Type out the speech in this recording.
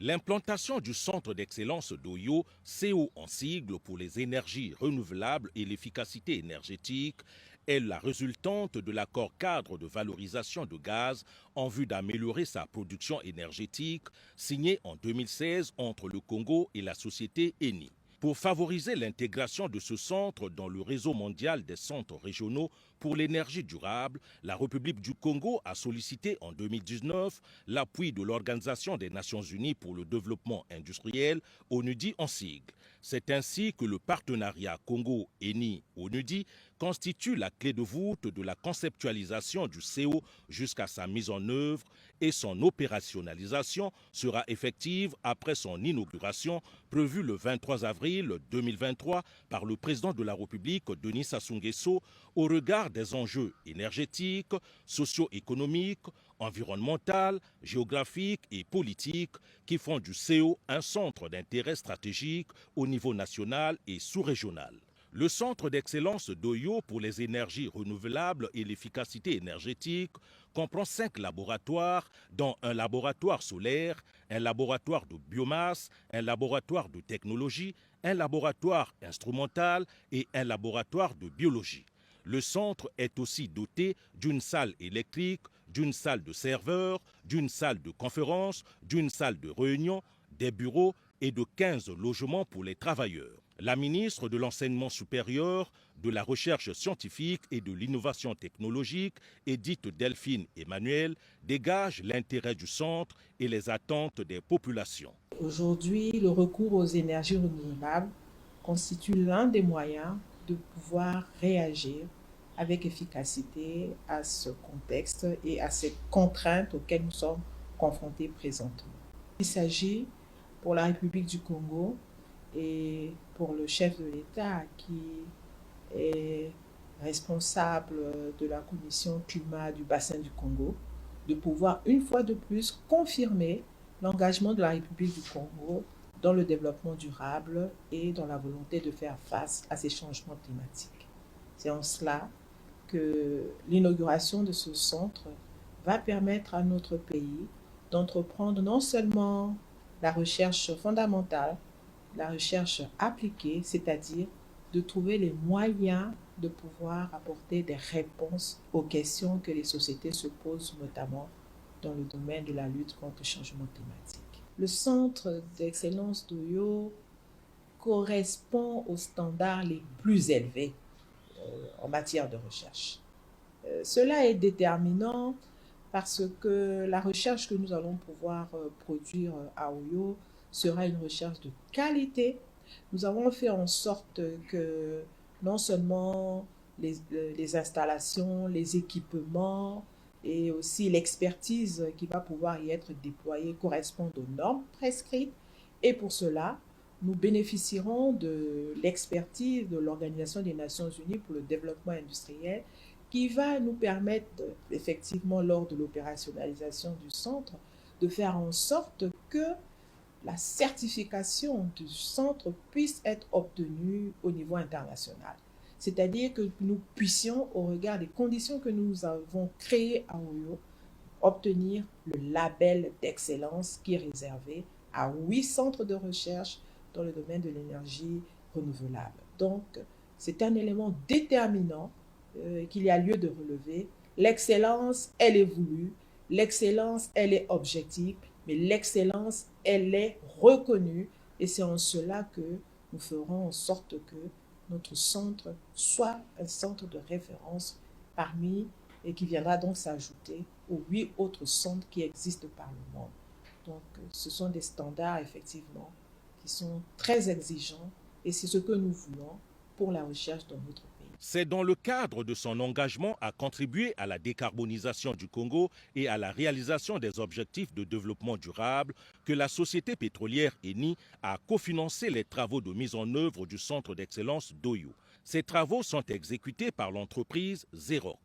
L'implantation du Centre d'excellence d'Oyo, CO en sigle pour les énergies renouvelables et l'efficacité énergétique, est la résultante de l'accord cadre de valorisation de gaz en vue d'améliorer sa production énergétique signé en 2016 entre le Congo et la société Eni. Pour favoriser l'intégration de ce centre dans le réseau mondial des centres régionaux pour l'énergie durable, la République du Congo a sollicité en 2019 l'appui de l'Organisation des Nations Unies pour le développement industriel, ONUDI en sigle. C'est ainsi que le partenariat Congo-Eni-ONUDI constitue la clé de voûte de la conceptualisation du CO jusqu'à sa mise en œuvre et son opérationnalisation sera effective après son inauguration prévue le 23 avril 2023 par le président de la République Denis Sassou Nguesso au regard des enjeux énergétiques, socio-économiques, environnementaux, géographiques et politiques qui font du CO un centre d'intérêt stratégique au niveau national et sous-régional. Le Centre d'excellence d'Oyo pour les énergies renouvelables et l'efficacité énergétique comprend 5 laboratoires, dont un laboratoire solaire, un laboratoire de biomasse, un laboratoire de technologie, un laboratoire instrumental et un laboratoire de biologie. Le centre est aussi doté d'une salle électrique, d'une salle de serveurs, d'une salle de conférence, d'une salle de réunion, des bureaux et de 15 logements pour les travailleurs. La ministre de l'Enseignement supérieur, de la Recherche scientifique et de l'Innovation technologique, Edith Delphine Emmanuel, dégage l'intérêt du centre et les attentes des populations. Aujourd'hui, le recours aux énergies renouvelables constitue l'un des moyens de pouvoir réagir avec efficacité à ce contexte et à ces contraintes auxquelles nous sommes confrontés présentement. Il s'agit pour la République du Congo et pour le chef de l'État qui est responsable de la commission climat du bassin du Congo, de pouvoir une fois de plus confirmer l'engagement de la République du Congo dans le développement durable et dans la volonté de faire face à ces changements climatiques. C'est en cela que l'inauguration de ce centre va permettre à notre pays d'entreprendre non seulement la recherche fondamentale, la recherche appliquée, c'est-à-dire de trouver les moyens de pouvoir apporter des réponses aux questions que les sociétés se posent, notamment dans le domaine de la lutte contre le changement climatique. Le centre d'excellence d'Oyo correspond aux standards les plus élevés en matière de recherche. Cela est déterminant parce que la recherche que nous allons pouvoir produire à Oyo sera une recherche de qualité. Nous avons fait en sorte que non seulement les installations, les équipements et aussi l'expertise qui va pouvoir y être déployée correspondent aux normes prescrites. Et pour cela, nous bénéficierons de l'expertise de l'Organisation des Nations Unies pour le développement industriel qui va nous permettre, effectivement, lors de l'opérationnalisation du centre, de faire en sorte que la certification du centre puisse être obtenue au niveau international. C'est-à-dire que nous puissions, au regard des conditions que nous avons créées à Oyo, obtenir le label d'excellence qui est réservé à 8 centres de recherche dans le domaine de l'énergie renouvelable. Donc, c'est un élément déterminant qu'il y a lieu de relever. L'excellence, elle est voulue, l'excellence, elle est objective, mais l'excellence, elle est reconnue et c'est en cela que nous ferons en sorte que notre centre soit un centre de référence parmi et qui viendra donc s'ajouter aux 8 autres centres qui existent par le monde. Donc, ce sont des standards, effectivement, qui sont très exigeants et c'est ce que nous voulons pour la recherche dans notre pays. C'est dans le cadre de son engagement à contribuer à la décarbonisation du Congo et à la réalisation des objectifs de développement durable que la société pétrolière Eni a cofinancé les travaux de mise en œuvre du centre d'excellence d'Oyo. Ces travaux sont exécutés par l'entreprise Zeroc.